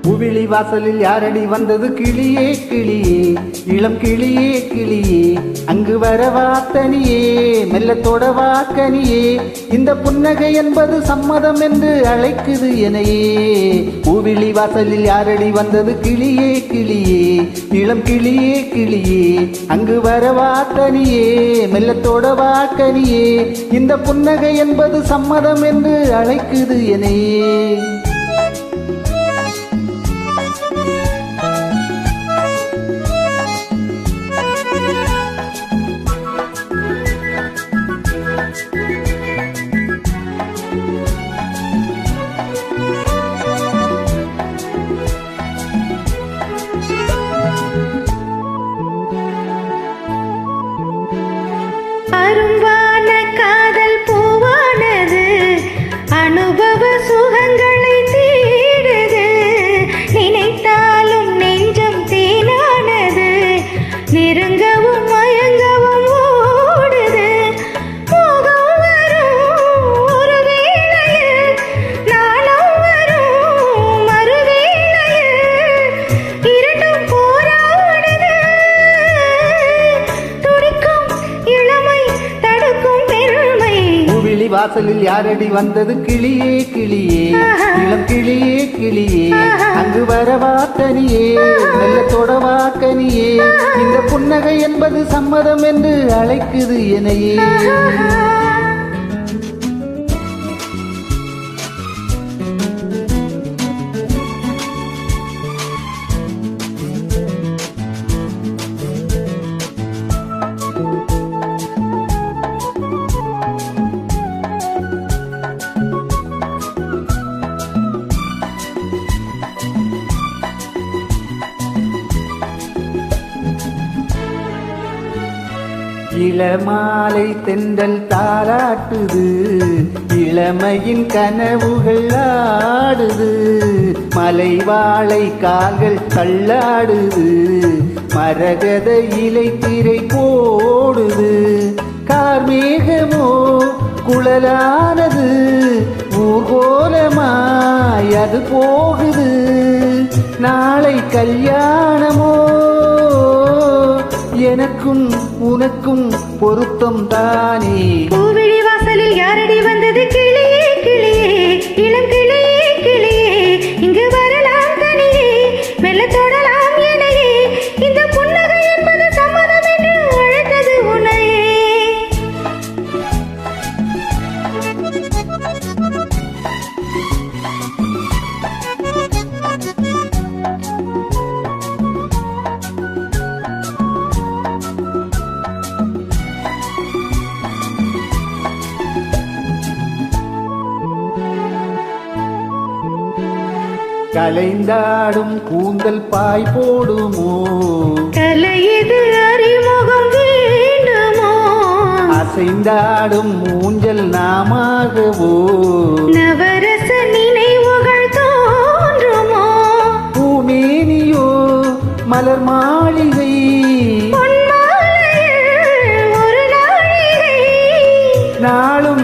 பூவிழி வாசலில் யாரடி வந்தது கிளியே கிளியே, இளம் கிளியே கிளியே, அங்கு வரவா தனியே, மெல்ல தொடவா கனியே, இந்த புன்னகை என்பது சம்மதம் என்று அழைக்குது எனையே. பூவிழி வாசலில் யாரடி வந்தது கிளியே கிளியே, இளம் கிளியே கிளியே, அங்கு வரவா தனியே, மெல்ல தொடவா கனியே, இந்த புன்னகை என்பது சம்மதம் என்று அழைக்குது எனையே. அரும்பான காதல் பூவானது, அனுபவ சுகங்களை தேடுது, நினைத்தாலும் நெஞ்சம் தேனானது, நெருங்கவும் மயங்கவும் ஓடுது. மோகம் வரும் ஒரு வேளையில், நாணம் வரும் மறுவேளையில், இரண்டும் போராடுது. துடிக்கும் இளமை தடுக்கும் பெருமை. பூவிழி வாசலில் யாரடி வந்தது கிளியே கிளியே, இளம் கிளியே கிளியே, அங்கு வரவா தனியே, மெல்ல தொடவா கனியே, இந்த புன்னகை என்பது சம்மதம் என்று அழைக்குது எனையே. இளமாலை தென்றல் தாராட்டுது, இளமையின் கனவுகள் ஆடுது, மலை வாழை கால்கள் தள்ளாடுது, மரகத இலை திரை போடுது, கார்மேகமோ குழலானது, ஊர்கோலமாய் அது போகுது, நாளை கல்யாணமோ, எனக்கும் உனக்கும் பொருத்தம் தானே. பூவிழி வாசலில் யாரடி வந்தது கிளியே கிளியே, இளம் கிளியே கிளியே, இங்கு வரலாம் தனியே, மெல்ல தொடலாம் எனையே, இந்த புன்னகை என்பது சம்மதம் என்று அழைத்தது உன்னையே. கலைந்தாடும் கூந்தல் பாய் போடுமோ, கலையது அறிமுகம் வேண்டுமோ, அசைந்தாடும் ஊஞ்சல் நாமாகவோ, நவரச நினைவுகள் தோன்றுமோ, பூமேனியோ மலர் மாளிகை, பொன்மாலையில் ஒரு நாழிகை, நாளும்